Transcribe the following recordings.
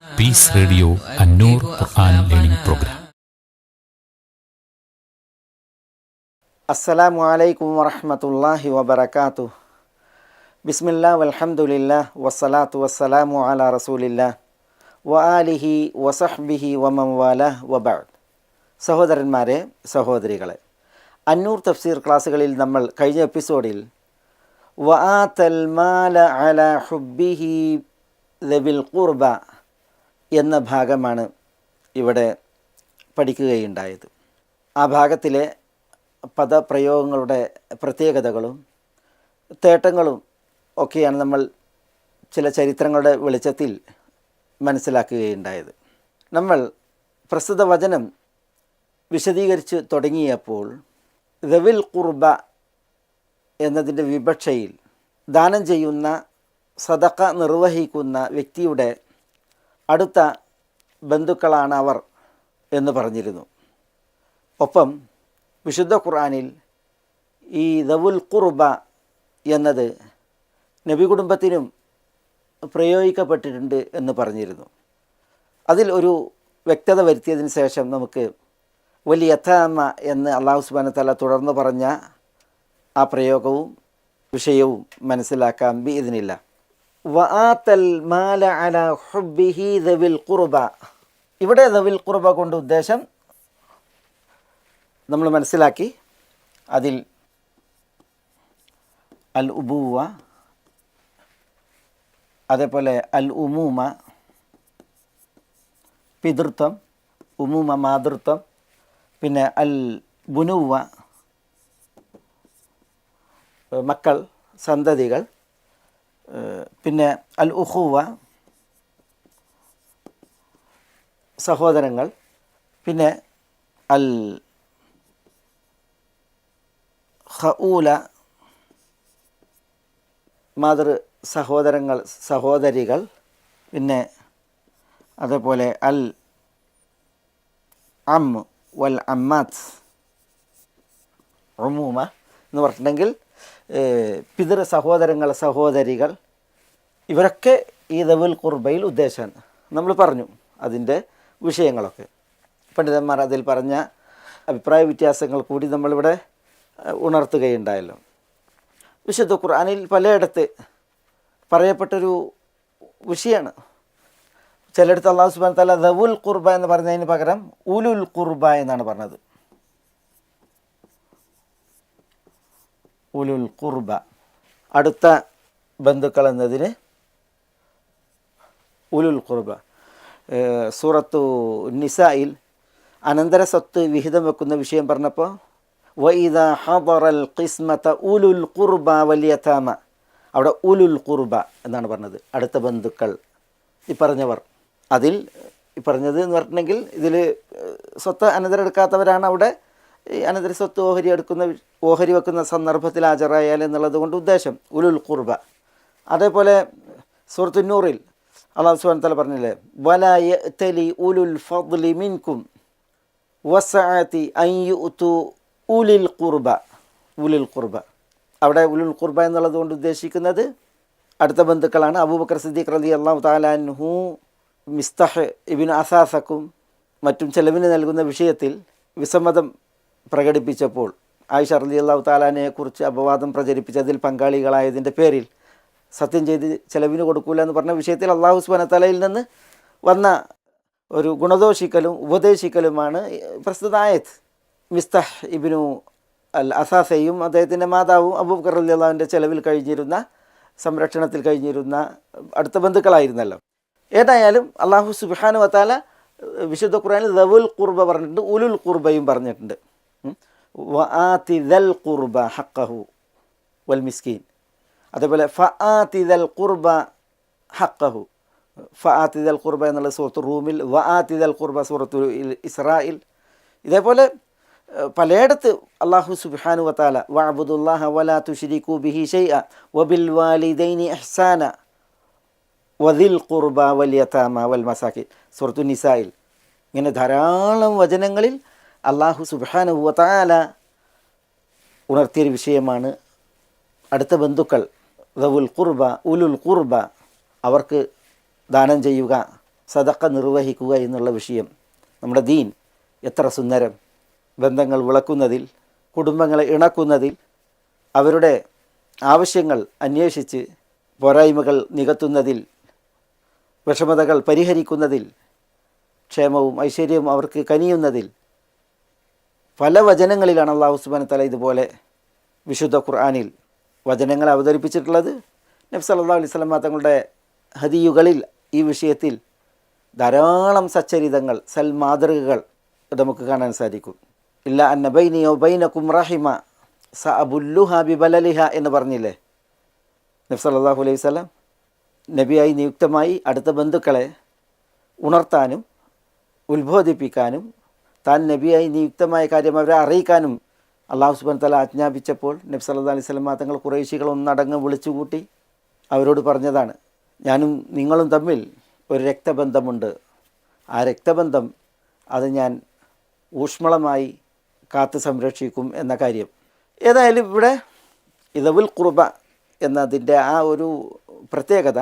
Piece radio അന്നൂർ ഖുർആൻ learning programme. അസ്സലാമു അലൈക്കും വറഹ്മത്തുള്ളാഹി വബറകാതുഹു. ബിസ്മില്ലാഹ് വൽഹംദുലില്ലാഹ് വസ്സലാത്തു വസ്സലാമു അലാ റസൂലില്ലാഹ് വആലിഹി വസഹ്ബിഹി വമൻ വാലാഹ് വബഅദ്. സഹോദരന്മാരെ, സഹോദരികളെ, അന്നൂർ തഫ്സീർ ക്ലാസ്സുകളിൽ നമ്മൾ കഴിഞ്ഞ എപ്പിസോഡിൽ വആതൽ മാല അലാ ഹുബ്ബിഹി ദവിൽ ഖുർബ എന്ന ഭാഗമാണ് ഇവിടെ പഠിക്കുകയുണ്ടായത്. ആ ഭാഗത്തിലെ പദപ്രയോഗങ്ങളുടെ പ്രത്യേകതകളും തേട്ടങ്ങളും ഒക്കെയാണ് നമ്മൾ ചില ചരിത്രങ്ങളുടെ വെളിച്ചത്തിൽ മനസ്സിലാക്കുകയുണ്ടായത്. നമ്മൾ പ്രസ്തുത വചനം വിശദീകരിച്ച് തുടങ്ങിയപ്പോൾ ദവിൽ ഖുർബ എന്നതിൻ്റെ വിവക്ഷയിൽ ദാനം ചെയ്യുന്ന, സദഖ നിർവഹിക്കുന്ന വ്യക്തിയുടെ അടുത്ത ബന്ധുക്കളാണ് അവർ എന്ന് പറഞ്ഞിരുന്നു. ഒപ്പം വിശുദ്ധ ഖുർആനിൽ ഈ ദവുൽ ഖുർബ എന്നത് നബി കുടുംബത്തിനും പ്രയോഗിക്കപ്പെട്ടിട്ടുണ്ട് എന്ന് പറഞ്ഞിരുന്നു. അതിൽ ഒരു വ്യക്തത വരുത്തിയതിന് ശേഷം നമുക്ക് വലിയ യഥാമ എന്ന് അല്ലാഹു സുബ്ഹാനഹു വ തആല തുടർന്ന് പറഞ്ഞ ആ പ്രയോഗവും വിഷയവും മനസ്സിലാക്കാം ബിഇദ്നില്ലാ. വആതൽ മാല അലാ ഹുബ്ബിഹി ദവിൽ ഖുർബ. ഇവിടെ ദവിൽ ഖുർബ കൊണ്ട് ഉദ്ദേശം നമ്മൾ മനസ്സിലാക്കി. അതിൽ അൽ ഉബൂവ, അതേപോലെ അൽ ഉമൂമ പിതൃത്വം, ഉമൂമ മാതൃത്വം, പിന്നെ അൽ ബുനുവ മക്കൾ, സന്തതികൾ, പിന്നെ അൽ ഉഖുവ സഹോദരങ്ങൾ, പിന്നെ അൽ ഖഊല മാതൃ സഹോദരങ്ങൾ, സഹോദരികൾ, പിന്നെ അതേപോലെ അൽ അം വൽ അമ്മാത്ത് ഉമൂമ എന്ന് പറഞ്ഞിട്ടുണ്ടെങ്കിൽ പിതൃ സഹോദരങ്ങൾ, സഹോദരികൾ, ഇവരൊക്കെ ഈ ദവുൽ ഖുർബയിൽ ഉദ്ദേശമാണ്. നമ്മൾ പറഞ്ഞു അതിൻ്റെ വിഷയങ്ങളൊക്കെ. പണ്ഡിതന്മാർ അതിൽ പറഞ്ഞ അഭിപ്രായ വ്യത്യാസങ്ങൾ കൂടി നമ്മളിവിടെ ഉണർത്തുകയുണ്ടായല്ലോ. വിശുദ്ധ ഖുർആനിൽ പലയിടത്ത് പറയപ്പെട്ടൊരു വിഷയമാണ്. ചിലയിടത്ത് അല്ലാഹു സുബ്ഹാനഹു വ തആല ദവുൽ ഖുർബ എന്ന് പറഞ്ഞതിന് പകരം ഉലുൽ ഖുർബ എന്നാണ് പറഞ്ഞത്. ഉലുൽ ഖുർബ, അടുത്ത ബന്ധുക്കൾ എന്നതിന് ഉലുൽ ഖുർബ. സൂറത്തു നിസായിൽ അനന്തര സ്വത്ത് വിഹിതം വെക്കുന്ന വിഷയം പറഞ്ഞപ്പോൾ വഇദാ ഹദറൽ ഖിസ്മത ഉലുൽ ഖുർബ വൽ യതാമ, അവിടെ ഉലുൽ ഖുർബ എന്നാണ് പറഞ്ഞത്, അടുത്ത ബന്ധുക്കൾ, ഈ പറഞ്ഞവർ. അതിൽ ഈ പറഞ്ഞത് എന്ന് പറഞ്ഞിട്ടുണ്ടെങ്കിൽ ഇതിൽ സ്വത്ത് അനന്തരം എടുക്കാത്തവരാണ് അവിടെ ഈ അനന്തര സ്വത്ത് ഓഹരി വെക്കുന്ന സന്ദർഭത്തിൽ ഹാജരായാൽ എന്നുള്ളത് കൊണ്ട് ഉദ്ദേശം ഉലുൽ ഖുർബ. അതേപോലെ സൂറത്തു നൂറിൽ അല്ലാഹു സുബ്ഹാനഹു വ തആല പറഞ്ഞില്ലേ വലാ യഅ്തലി ഉലുൽ ഫദ്ലി മിൻകും വസഅതി അൻ യുഅതു ഉലിൽ ഖുർബ. ഉലുൽ ഖുർബ, അവിടെ ഉലുൽ ഖുർബ എന്നുള്ളത് കൊണ്ട് ഉദ്ദേശിക്കുന്നത് അടുത്ത ബന്ധുക്കളാണ്. അബൂബക്കർ സിദ്ദീഖ് റളിയല്ലാഹു തആല അൻഹു മിസ്തഹ് ഇബ്നു അസാസക്കും മറ്റും ചെലവിന് നൽകുന്ന വിഷയത്തിൽ വിസമ്മതം പ്രകടിപ്പിച്ചപ്പോൾ ആയിഷ റളിയല്ലാഹു തആലയെ കുറിച്ച് അപവാദം പ്രചരിപ്പിച്ചതിൽ പങ്കാളികളായതിൻ്റെ പേരിൽ സത്യം ചെയ്ത് ചെലവിന് കൊടുക്കൂല എന്ന് പറഞ്ഞ വിഷയത്തിൽ അല്ലാഹു സുബ്ഹാനഹു വ തആലയിൽ നിന്ന് വന്ന ഒരു ഗുണദോഷിക്കലും ഉപദേശിക്കലുമാണ് പ്രസ്തുത ആയത്ത്. മിസ്തഹ് ഇബ്നു അൽ അസാസയും അദ്ദേഹത്തിൻ്റെ മാതാവും അബൂബക്കർ റളിയല്ലാഹുവിൻ്റെ ചെലവിൽ കഴിഞ്ഞിരുന്ന, സംരക്ഷണത്തിൽ കഴിഞ്ഞിരുന്ന അടുത്ത ബന്ധുക്കളായിരുന്നല്ലോ. ഏതായാലും അല്ലാഹു സുബ്ഹാനഹു വ തആല വിശുദ്ധ ഖുർആനിൽ ദവുൽ ഖുർബ പറഞ്ഞിട്ടുണ്ട്, ഉലുൽ ഖുർബയും പറഞ്ഞിട്ടുണ്ട്. വആതി ദൽ ഖുർബ ഹഖഹു വൽ മിസ്കീൻ, അതേപോലെ ഫആതി ദൽ ഖുർബ ഹഖഹു. ഫആതി ദൽ ഖുർബ എന്നുള്ള സൂറത്തു റൂമിൽ, വആതി ദൽ ഖുർബ സൂറത്തു ഇസ്രായിൽ. ഇതേപോലെ പലയിടത്ത് അല്ലാഹു സുബ്ഹാനഹു വ തആല വഅബ്ദുല്ലാഹ വലാ തുശ്രികൂ ബിഹി ശൈഅ വബിൽ വാലിദൈനി ഇഹ്സാന വദിൽ ഖുർബ വൽ യതാമ വൽ മസാകിൻ സൂറത്തു നിസായിൽ. ഇങ്ങനെ ധാരാളം വചനങ്ങളിൽ അല്ലാഹു സുബ്ഹാനഹു വ തആല ഉണർത്തിയൊരു വിഷയമാണ് അടുത്ത ബന്ധുക്കൾ ദവുൽ ഖുർബ, ഉലുൽ ഖുർബ, അവർക്ക് ദാനം ചെയ്യുക സദഖ നിർവഹിക്കുക എന്നുള്ള വിഷയം. നമ്മുടെ ദീൻ എത്ര സുന്ദരം! ബന്ധങ്ങൾ വിളക്കുന്നതിൽ, കുടുംബങ്ങളെ ഇണക്കുന്നതിൽ, അവരുടെ ആവശ്യങ്ങൾ അന്വേഷിച്ച് പോരായ്മകൾ നികത്തുന്നതിൽ, വിഷമതകൾ പരിഹരിക്കുന്നതിൽ, ക്ഷേമവും ഐശ്വര്യവും അവർക്ക് കനിയുന്നതിൽ പല വചനങ്ങളിലാണ് അല്ലാഹു സുബ്ഹാനഹു വ തആല ഇതുപോലെ വിശുദ്ധ ഖുർആനിൽ വചനങ്ങൾ അവതരിപ്പിച്ചിട്ടുള്ളത്. നബി സല്ലല്ലാഹു അലൈഹി വസല്ലം തങ്ങളുടെ ഹദീയുകളിൽ ഈ വിഷയത്തിൽ ധാരാളം സച്ചരിതങ്ങൾ, സൽമാതൃകകൾ നമുക്ക് കാണാൻ സാധിക്കും. ഇല്ല അന്ന ബൈനി വ ബൈനകും റഹിമ സഅബുല്ലുഹാ ബിബലലിഹ എന്ന് പറഞ്ഞില്ലേ നബി സല്ലല്ലാഹു അലൈഹി വസല്ലം. നബിയായി നിയുക്തമായി അടുത്ത ബന്ധുക്കളെ ഉണർത്താനും ഉത്ബോധിപ്പിക്കാനും താൻ നബിയായി നിയുക്തമായ കാര്യം അവരെ അറിയിക്കാനും അല്ലാഹു സുബ്ഹാനഹു വ തആല ആജ്ഞാപിച്ചപ്പോൾ നബി സല്ലല്ലാഹു അലൈഹി വസല്ലം തങ്ങൾ ഖുറൈശികൾ ഒന്നടങ്കം വിളിച്ചുകൂട്ടി അവരോട് പറഞ്ഞതാണ്, ഞാനും നിങ്ങളും തമ്മിൽ ഒരു രക്തബന്ധമുണ്ട്. ആ രക്തബന്ധം അത് ഞാൻ ഊഷ്മളമായി കാത്തു സംരക്ഷിക്കും എന്ന കാര്യം. ഏതായാലും ഇവിടെ ദുൽ ഖുർബ എന്നതിൻ്റെ ആ ഒരു പ്രത്യേകത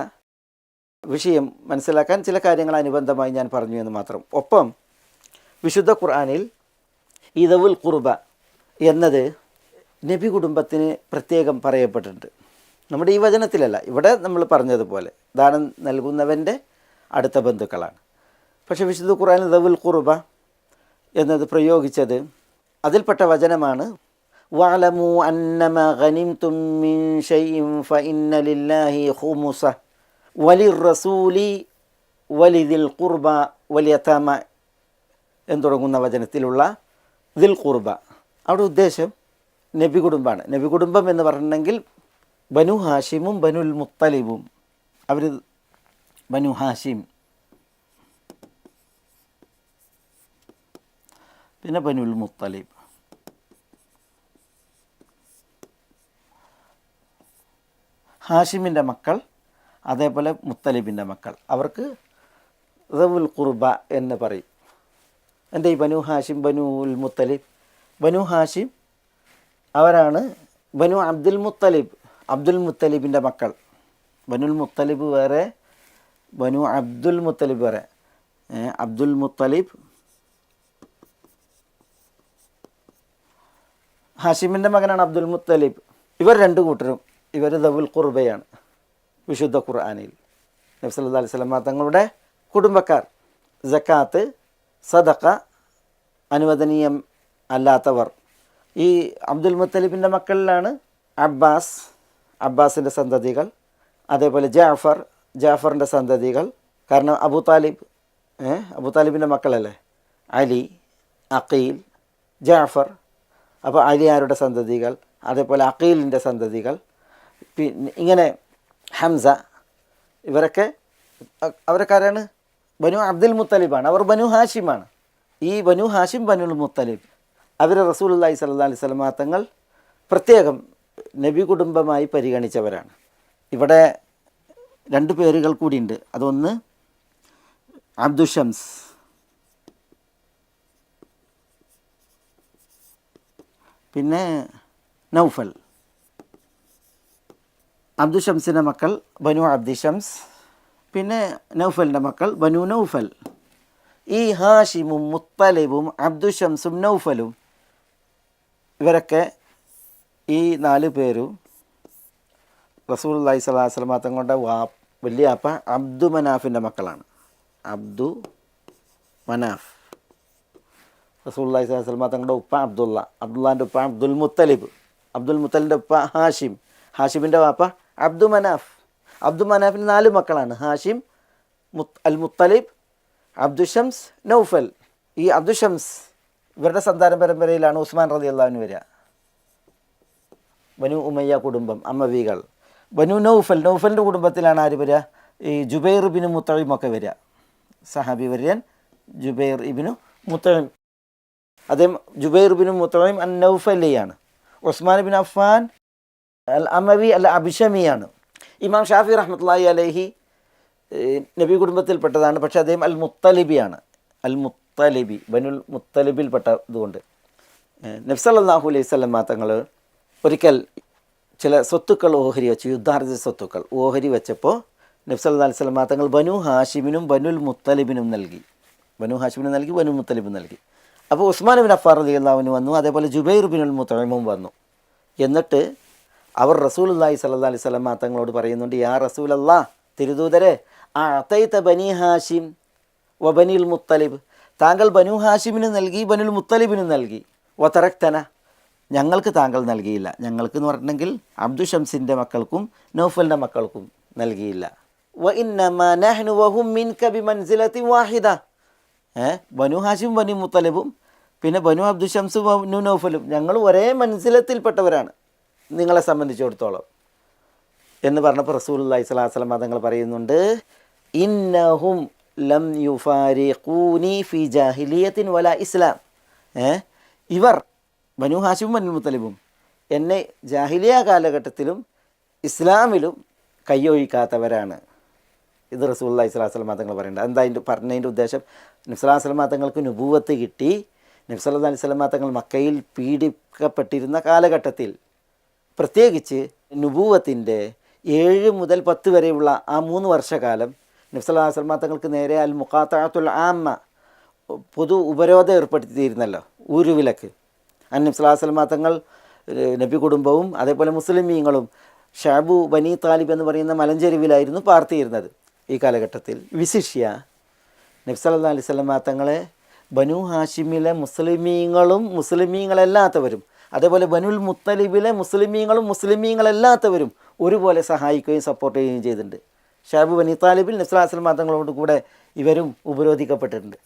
വിഷയം മനസ്സിലാക്കാൻ ചില കാര്യങ്ങൾ അനുബന്ധമായി ഞാൻ പറഞ്ഞു എന്ന് മാത്രം. ഒപ്പം വിശുദ്ധ ഖുർആനിൽ ഈ ദുൽ ഖുർബ എന്നത് നബി കുടുംബത്തിന് പ്രത്യേകം പറയപ്പെട്ടിട്ടുണ്ട്. നമ്മുടെ ഈ വചനത്തിലല്ല, ഇവിടെ നമ്മൾ പറഞ്ഞതുപോലെ ദാനം നൽകുന്നവൻ്റെ അടുത്ത ബന്ധുക്കളാണ്. പക്ഷേ വിശുദ്ധ ഖുർആനിൽ ദുൽ ഖുർബ എന്നത് പ്രയോഗിച്ചത് അതിൽപ്പെട്ട വചനമാണ് വഅലമു അന്നമാ ഗനിംതും മിൻ ശൈഇൻ ഫഇന്ന ലില്ലാഹി ഖുമുസഹ വലിർറസൂലി വലിദിൽ ഖുർബ വൽയതാമ എന്ന് തുടങ്ങുന്ന വചനത്തിലുള്ള ദിൽ ഖുർബ. അവിടെ ഉദ്ദേശം നബി കുടുംബമാണ്. നബി കുടുംബം എന്ന് പറഞ്ഞിട്ടുണ്ടെങ്കിൽ ബനു ഹാഷിമും ബനുൽ മുത്തലിബും. അവർ ബനു ഹാഷിം, പിന്നെ ബനുൽ മുത്തലിബ്. ഹാഷിമിൻ്റെ മക്കൾ, അതേപോലെ മുത്തലിബിൻ്റെ മക്കൾ, അവർക്ക് ദുൽ ഖുർബ എന്ന് പറയും. എൻ്റെ ഈ ബനു ഹാഷിം ബനുൽ മുത്തലിബ്, ബനു ഹാഷിം അവരാണ് ബനു അബ്ദുൽ മുത്തലിബ്, അബ്ദുൽ മുത്തലിബിൻ്റെ മക്കൾ. ബനുൽ മുത്തലിബ് വേറെ, ബനു അബ്ദുൽ മുത്തലിബ് വേറെ. അബ്ദുൽ മുത്തലിബ് ഹാഷിമിൻ്റെ മകനാണ് അബ്ദുൽ മുത്തലിബ്. ഇവർ രണ്ടു കൂട്ടരും ഇവർ ദുൽ ഖുർബയാണ് വിശുദ്ധ ഖുർആനിൽ. നബി സല്ലല്ലാഹു അലൈഹി വസല്ലം തങ്ങളുടെ കുടുംബക്കാർ. സക്കാത്ത്, സദഖ അനുവദനീയം അല്ലാത്തവർ. ഈ അബ്ദുൽ മുത്തലിബിൻ്റെ മക്കളിലാണ് അബ്ബാസ്, അബ്ബാസിൻ്റെ സന്തതികൾ, അതേപോലെ ജാഫർ, ജാഫറിൻ്റെ സന്തതികൾ. കാരണം അബൂ താലിബിൻ്റെ മക്കളല്ലേ അലി, അഖീൽ, ജാഫർ. അപ്പോൾ അലി ആരുടെ സന്തതികൾ, അതേപോലെ അഖീലിൻ്റെ സന്തതികൾ, പിന്നെ ഇങ്ങനെ ഹംസ, ഇവരൊക്കെ അവരൊക്കെയാരാണ്? ബനു അബ്ദുൽ മുത്തലിബാണ്. അവർ ബനു ഹാഷിമാണ്. ഈ ബനു ഹാഷിം ബനുൽ മുത്തലിബ് അവർ റസൂലുള്ളാഹി സ്വല്ലല്ലാഹു അലൈഹി വസല്ലം തങ്ങൾ പ്രത്യേകം നബി കുടുംബമായി പരിഗണിച്ചവരാണ്. ഇവിടെ രണ്ട് പേരുകൾ കൂടിയുണ്ട്. അതൊന്ന് അബ്ദുഷംസ്, പിന്നെ നൗഫൽ. അബ്ദുഷംസിൻ്റെ മക്കൾ ബനു അബ്ദിഷംസ്, പിന്നെ നൗഫലിൻ്റെ മക്കൾ ബനു നൗഫൽ. ഈ ഹാഷിമും മുത്തലിബും അബ്ദുഷംസും നൗഫലും ഇവരൊക്കെ ഈ നാല് പേരും റസൂലുള്ളാഹി സ്വല്ലല്ലാഹു അലൈഹി വസല്ലം തങ്ങളുടെ വലിയാപ്പ അബ്ദു മനാഫിൻ്റെ മക്കളാണ്. അബ്ദു മനാഫ്. റസൂലുള്ളാഹി സ്വല്ലല്ലാഹു അലൈഹി വസല്ലം തങ്ങളുടെ ഉപ്പ അബ്ദുള്ള, അബ്ദുള്ളാൻ്റെ ഉപ്പ അബ്ദുൽ മുത്തലിബ്, അബ്ദുൽ മുത്തലിൻ്റെ ഉപ്പ ഹാഷിം, ഹാഷിമിൻ്റെ വാപ്പ അബ്ദു മനാഫ്. അബ്ദു മനാഫിന് 4 മക്കളാണ്: ഹാഷിം, അൽ മുത്തലിബ്, അബ്ദുഷംസ്, നൗഫൽ. ഈ അബ്ദുഷംസ് ഇവരുടെ സന്താന പരമ്പരയിലാണ് ഉസ്മാൻ റളിയല്ലാഹു അൻഹു വരിക. ബനു ഉമയ്യ കുടുംബം, അമ്മവികൾ. ബനു നൗഫൽ, നൗഫലിൻ്റെ കുടുംബത്തിലാണ് ആര് വരിക? ഈ ജുബൈർ ഇബ്നു മുത്തഇം ഒക്കെ വരിക. സഹാബി വര്യൻ ജുബൈർ ഇബ്നു മുത്തഇം. അദ്ദേഹം ജുബൈർ ഇബ്നു മുത്തഇം അൻ നൗഫലിയാണ്. ഉസ്മാൻ ഇബ്നു അഫ്ഫാൻ അൽ അമവി അൽ അബ്ശമിയാണ്. ഇമാം ഷാഫി റഹ്മത്തുള്ളാഹി അലൈഹി നബി കുടുംബത്തിൽപ്പെട്ടതാണ്. പക്ഷേ അദ്ദേഹം അൽ മുത്തലിബിയാണ്. അൽ മുത്തലിബി, ബനുൽ മുത്തലിബിൽപ്പെട്ടതുകൊണ്ട്. നബി സല്ലല്ലാഹു അലൈഹി വസല്ലം തങ്ങൾ ഒരിക്കൽ ചില സ്വത്തുക്കൾ ഓഹരി വെച്ച്, യുദ്ധാർജിത സ്വത്തുക്കൾ ഓഹരി വെച്ചപ്പോൾ നബി സല്ലല്ലാഹു അലൈഹി വസല്ലം തങ്ങൾ ബനു ഹാഷിമിനും ബനുൽ മുത്തലിബിനും നൽകി. ബനു ഹാഷിമിനും നൽകി, ബനു മുത്തലിബിനും നൽകി. അപ്പോൾ ഉസ്മാൻ ബിൻ അഫ്ഫാൻ റളിയല്ലാഹു അൻഹു വന്നു, അതേപോലെ ജുബൈർ ബിനുൽ മുത്ഇമും വന്നു. എന്നിട്ട് അവർ റസൂലുള്ളാഹി സ്വല്ലല്ലാഹു അലൈഹി വസല്ലം തങ്ങളോട് പറയുന്നുണ്ട്, യാ റസൂലല്ലാഹ്, തിരുദൂതരെ, അഅതൈത ബനി ഹാഷിം വ ബനിൽ മുത്തലിബ്, താങ്കൾ ബനു ഹാഷിമിന് നൽകി, ബനുൽ മുത്തലിബിനും നൽകി. വ തറക്തന, ഞങ്ങൾക്ക് താങ്കൾ നൽകിയില്ല. ഞങ്ങൾക്ക് എന്ന് പറഞ്ഞിട്ടുണ്ടെങ്കിൽ അബ്ദു ഷംസിൻ്റെ മക്കൾക്കും നൗഫലിൻ്റെ മക്കൾക്കും നൽകിയില്ല. വ ഇന്നമാ നഹ്നു വഹും മിൻക ബിമൻസിലത്തി വാഹിദ, ബനു ഹാഷിം ബനു മുത്തലിബും പിന്നെ ബനു അബ്ദു ഷംസും ബനു നൗഫലും ഞങ്ങൾ ഒരേ മൻസിലത്തിൽപ്പെട്ടവരാണ് നിങ്ങളെ സംബന്ധിച്ചിടത്തോളം എന്ന് പറഞ്ഞപ്പോൾ റസൂലുള്ളാഹി സ്വല്ലല്ലാഹു അലൈഹി വസല്ലം തങ്ങൾ പറയുന്നുണ്ട്, ഇന്നഹും ലം യുഫാരിഖൂനി ഫി ജാഹിലിയത്തിൻ വലാ ഇസ്ലാം, ഇവർ ബനു ഹാഷിമും ബനു മുത്തലിബും എന്നെ ജാഹിലിയ കാലഘട്ടത്തിലും ഇസ്ലാമിലും കയ്യൊഴിക്കാത്തവരാണ്. ഇത് റസൂലുള്ളാഹി സ്വല്ലല്ലാഹു അലൈഹി വസല്ലം തങ്ങൾ പറയുന്നുണ്ട്. എന്താ അതിൻ്റെ പറഞ്ഞതിൻ്റെ ഉദ്ദേശം? നബി സല്ലല്ലാഹു അലൈഹി വസല്ലം തങ്ങൾക്ക് നുബുവത്ത് കിട്ടി. നബി സല്ലല്ലാഹു അലൈഹി വസല്ലം തങ്ങൾ മക്കയിൽ പീഡിക്കപ്പെട്ടിരുന്ന കാലഘട്ടത്തിൽ, പ്രത്യേകിച്ച് നുബുവത്തിൻ്റെ 7 മുതൽ 10 വരെയുള്ള ആ 3 വർഷക്കാലം നബി സല്ലല്ലാഹു അലൈഹി വസല്ലം തങ്ങൾക്ക് നേരെ അൽ മുഖാത്തഅത്തുൽ ആമ്മ, പൊതു ഉപരോധം ഏർപ്പെടുത്തിയിരുന്നല്ലോ, ഊരുവിലക്ക്. നബി സല്ലല്ലാഹു അലൈഹി വസല്ലം തങ്ങൾ നബി കുടുംബവും അതേപോലെ മുസ്ലിമീങ്ങളും ഷഅബു ബനി താലിബ് എന്ന് പറയുന്ന മലഞ്ചെരുവിലായിരുന്നു പാർത്തിയിരുന്നത്. ഈ കാലഘട്ടത്തിൽ വിശിഷ്യ നബി സല്ലല്ലാഹു അലൈഹി വസല്ലം തങ്ങളെ ബനു ഹാഷിമിലെ മുസ്ലിമീങ്ങളും മുസ്ലിമീങ്ങളല്ലാത്തവരും അതേപോലെ ബനുൽ മുത്തലിബിലെ മുസ്ലിമീങ്ങളും മുസ്ലിമീങ്ങളല്ലാത്തവരും ഒരുപോലെ സഹായിക്കുകയും സപ്പോർട്ട് ചെയ്യുകയും ചെയ്തിട്ടുണ്ട്. ഷഅബു ബനി താലിബിൽ നബി സല്ലല്ലാഹു അലൈഹി വസല്ലം തങ്ങളോട് കൂടെ ഇവരും ഉപരോധിക്കപ്പെട്ടിട്ടുണ്ട്,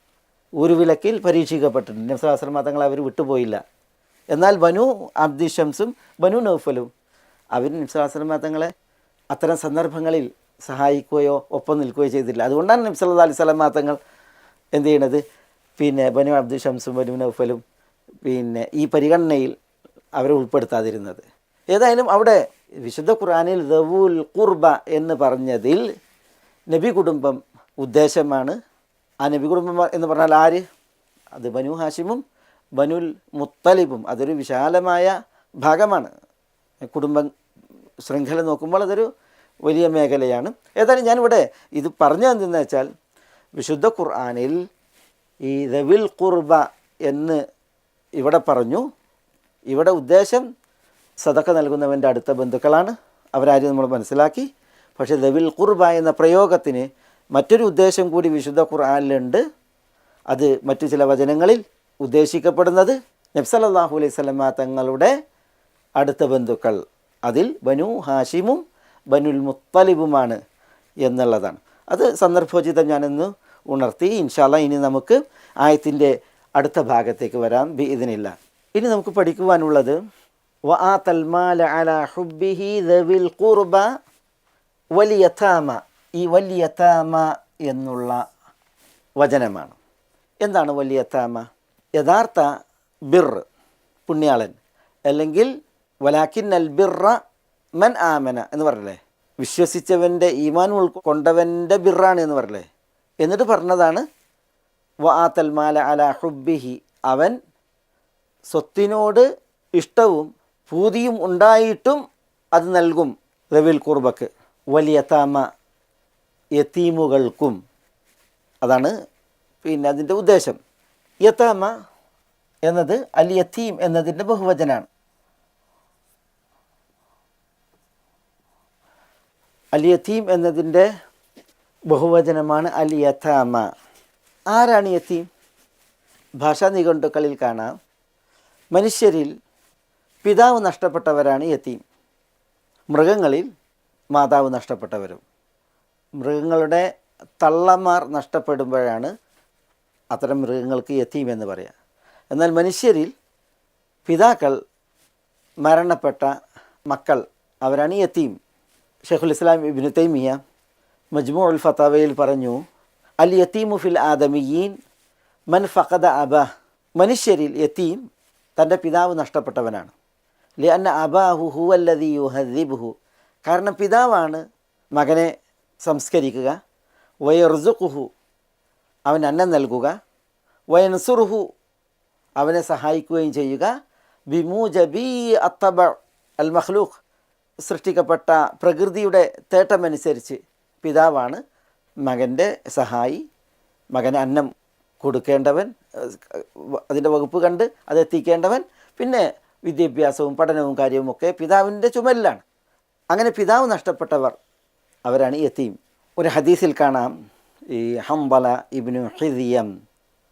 ഊരുവിലക്കിൽ പരീക്ഷിക്കപ്പെട്ടിട്ടുണ്ട്. നബി സല്ലല്ലാഹു അലൈഹി വസല്ലം തങ്ങളെ അവർ വിട്ടുപോയില്ല. എന്നാൽ ബനു അബ്ദി ഷംസും ബനു നൗഫലും അവർ നബി സല്ലല്ലാഹു അലൈഹി വസല്ലം തങ്ങളെ അത്തരം സന്ദർഭങ്ങളിൽ സഹായിക്കുകയോ ഒപ്പം നിൽക്കുകയോ ചെയ്തില്ല. അതുകൊണ്ടാണ് നബി സല്ലല്ലാഹു അലൈഹി വസല്ലം തങ്ങൾ എന്ത് ചെയ്യണത്, പിന്നെ ബനു അബ്ദു ഷംസും ബനു നൗഫലും പിന്നെ ഈ പരിഗണനയിൽ അവരെ ഉൾപ്പെടുത്താതിരുന്നത്. ഏതായാലും അവിടെ വിശുദ്ധ ഖുർആനിൽ ദവുൽ ഖുർബ എന്ന് പറഞ്ഞതിൽ നബി കുടുംബം ഉദ്ദേശമാണ്. ആ നബി കുടുംബം എന്ന് പറഞ്ഞാൽ ആര്? അത് ബനു ഹാഷിമും ബനുൽ മുത്തലിബും. അതൊരു വിശാലമായ ഭാഗമാണ്. കുടുംബ ശൃംഖല നോക്കുമ്പോൾ അതൊരു വലിയ മേഖലയാണ്. ഏതായാലും ഞാനിവിടെ ഇത് പറഞ്ഞു എന്തെന്ന് വെച്ചാൽ, വിശുദ്ധ ഖുർആനിൽ ഈ ദവിൽ ഖുർബ എന്ന് ഇവിടെ പറഞ്ഞു. ഇവിടെ ഉദ്ദേശം സദഖ നൽകുന്നവൻ്റെ അടുത്ത ബന്ധുക്കളാണ്, അവരാരും നമ്മൾ മനസ്സിലാക്കി. പക്ഷേ ദവിൽ ഖുർബ എന്ന പ്രയോഗത്തിന് മറ്റൊരു ഉദ്ദേശം കൂടി വിശുദ്ധ ഖുർആനിലുണ്ട്. അത് മറ്റു ചില വചനങ്ങളിൽ ഉദ്ദേശിക്കപ്പെടുന്നത് നബി സല്ലല്ലാഹു അലൈഹി വസല്ലം തങ്ങളുടെ അടുത്ത ബന്ധുക്കൾ, അതിൽ ബനു ഹാഷിമും ബനുൽ മുത്തലിബുമാണ് എന്നുള്ളതാണ്. അത് സന്ദർഭോചിതം ഞാനൊന്ന് ഉണർത്തി. ഇൻഷാ അല്ലാഹ് ഇനി നമുക്ക് ആയത്തിൻ്റെ അടുത്ത ഭാഗത്തേക്ക് വരാം ബിഇദ്നില്ലാ. ഇനി നമുക്ക് പഠിക്കുവാനുള്ളത് വആതൽ മാല അലാ ഹുബ്ബിഹി ദവിൽ ഖുർബ വൽ യതാമ. ഈ വൽ യതാമ എന്നുള്ള വചനമാണ്. എന്താണ് വൽ യതാമ? യഥാർത്ഥ ബിർ, പുണ്യാളൻ, അല്ലെങ്കിൽ വലാക്കിൻ അൽ ബിർറ മൻ ആമന എന്ന് പറഞ്ഞല്ലേ, വിശ്വസിച്ചവൻ്റെ ഈമാൻ ഉൾക്കൊണ്ടവൻ്റെ ബിറാണ് എന്ന് പറഞ്ഞല്ലേ. എന്നിട്ട് പറഞ്ഞതാണ് വആതൽ മാല അലാ ഹുബ്ബിഹി, അവൻ സ്വത്തിനോട് ഇഷ്ടവും പൂതിയും ഉണ്ടായിട്ടും അത് നൽകും ദവിൽ ഖുർബക്ക്, വലിയ യതാമ, യതീമുകൾക്കും. അതാണ് പിന്നെ അതിൻ്റെ ഉദ്ദേശം. യതാമ എന്നത് അൽ യതീം എന്നതിൻ്റെ ബഹുവചനാണ്. അൽ യതീം എന്നതിൻ്റെ ബഹുവചനമാണ് അൽ യതാമ. ആരാണ് യതീം? ഭാഷാ നിഘണ്ടുക്കളിൽ കാണാം, മനുഷ്യരിൽ പിതാവ് നഷ്ടപ്പെട്ടവരാണ് യതീം. മൃഗങ്ങളിൽ മാതാവ് നഷ്ടപ്പെട്ടവരും. മൃഗങ്ങളുടെ തള്ളമാർ നഷ്ടപ്പെടുമ്പോഴാണ് അത്തരം മൃഗങ്ങൾക്ക് യതീം എന്ന് പറയാം. എന്നാൽ മനുഷ്യരിൽ പിതാക്കൾ മരണപ്പെട്ട മക്കൾ, അവരാണ് യതീം. ഷെയ്ഖുൽ ഇസ്ലാം ഇബ്നു തൈമിയ മജ്മൂഉൽ ഫതാവയിൽ പറഞ്ഞു, അൽ യതീമു ഫിൽ ആദമിയീൻ മൻ ഫഖദ അബാഹ്. മനുഷ്യരിൽ യതീം തൻ്റെ പിതാവ് നഷ്ടപ്പെട്ടവനാണ്. ലിഅന്ന അബാഹു ഹുവല്ലദീ യുഹദ്ദിബുഹു, കാരണം പിതാവാണ് മകനെ സംസ്കരിക്കുക. വയർസുഖുഹു, അവൻ അന്നം നൽകുക. വയൻസുറുഹു, അവനെ സഹായിക്കുകയും ചെയ്യുക. ബിമൂജബി അത്തബ അൽ മഖ്ലൂഖ്, സൃഷ്ടിക്കപ്പെട്ട പ്രകൃതിയുടെ തേട്ടമനുസരിച്ച് പിതാവാണ് മകൻ്റെ സഹായി, മകന് അന്നം കൊടുക്കേണ്ടവൻ, അതിൻ്റെ വകുപ്പ് കണ്ട് അതെത്തിക്കേണ്ടവൻ, പിന്നെ വിദ്യാഭ്യാസവും പഠനവും കാര്യവും ഒക്കെ പിതാവിൻ്റെ ചുമലിലാണ്. അങ്ങനെ പിതാവ് നഷ്ടപ്പെട്ടവർ അവരാണ് യതീം. ഒരു ഹദീസിൽ കാണാം, ഈ ഹംബല ഇബ്നു ഹിദിയം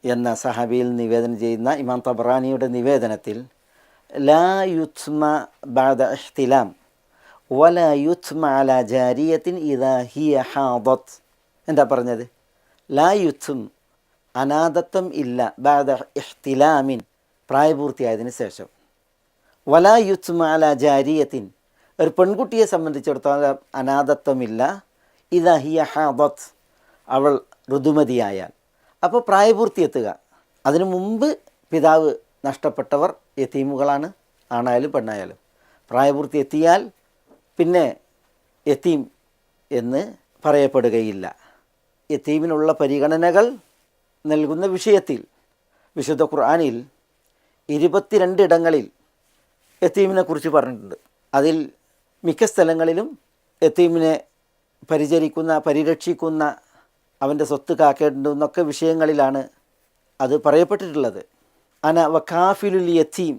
എന്ന സഹാബിയിൽ നിവേദനം ചെയ്യുന്ന ഇമാം തബറാനിയുടെ നിവേദനത്തിൽ ലാ യുത്മ ബഅദ ഇഹ്തിലാം വലാ യുത്മ അലാ ജാരിയത്തിൻ ഇദാ ഹിയ ഹാദത്ത്. എന്താ പറഞ്ഞത്? ലാ യുത്ം, അനാഥത്വം ഇല്ല, ബഅദ ഇഹ്തിലാമിൻ, പ്രായപൂർത്തിയായതിന് ശേഷം, വലാ യുത്മ അലാ ജാരിയത്തിൻ, ഒരു പെൺകുട്ടിയെ സംബന്ധിച്ചിടത്തോളം അനാഥത്വമില്ല, ഇദാ ഹിയ ഹാദത്ത്, അവൾ ഋതുമതിയായാൽ. അപ്പോൾ പ്രായപൂർത്തി എത്തുക, അതിനു മുമ്പ് പിതാവ് നഷ്ടപ്പെട്ടവർ യതീമുകളാണ്, ആണായാലും പെണ്ണായാലും. പ്രായപൂർത്തി എത്തിയാൽ പിന്നെ യതീം എന്ന് പറയപ്പെടുകയില്ല. യതീമിനുള്ള പരിഗണനകൾ നൽകുന്ന വിഷയത്തിൽ വിശുദ്ധ ഖുർആനിൽ 22 ഇടങ്ങളിൽ യതീമിനെ കുറിച്ച് പറഞ്ഞിട്ടുണ്ട്. അതിൽ മിക്ക സ്ഥലങ്ങളിലും യതീമിനെ പരിരക്ഷിക്കുന്ന, അവൻ്റെ സ്വത്ത് കാക്കേണ്ടുന്നൊക്കെ വിഷയങ്ങളിലാണ് അത് പറയപ്പെട്ടിട്ടുള്ളത്. അന വകാഫിലുൽ യതീം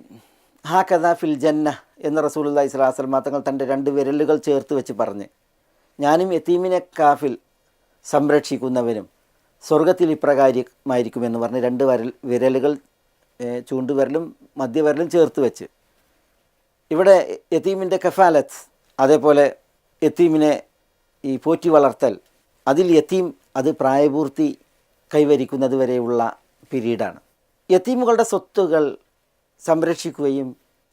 ഹാകദാ ഫിൽ ജന്ന എന്ന് റസൂലുള്ളാഹി സ്വല്ലല്ലാഹു അലൈഹി വസല്ലം തങ്ങൾ തൻ്റെ 2 വിരലുകൾ ചേർത്ത് വെച്ച് പറഞ്ഞ്, ഞാനും യതീമിനെ കാഫിൽ സംരക്ഷിക്കുന്നവനും സ്വർഗത്തിൽ ഇപ്രകാരമായിരിക്കുമെന്ന് പറഞ്ഞ് 2 വിരലുകൾ, ചൂണ്ടുവിരലും മധ്യവിരലും ചേർത്ത് വെച്ച്. ഇവിടെ യതീമിൻ്റെ കഫാലത്ത്, അതേപോലെ യതീമിനെ ഈ പോറ്റി വളർത്തൽ, അതിൽ യതീം അത് പ്രായപൂർത്തി കൈവരിക്കുന്നത് വരെയുള്ള പീരീഡാണ്. യതീമുകളുടെ സ്വത്തുകൾ സംരക്ഷിക്കുകയും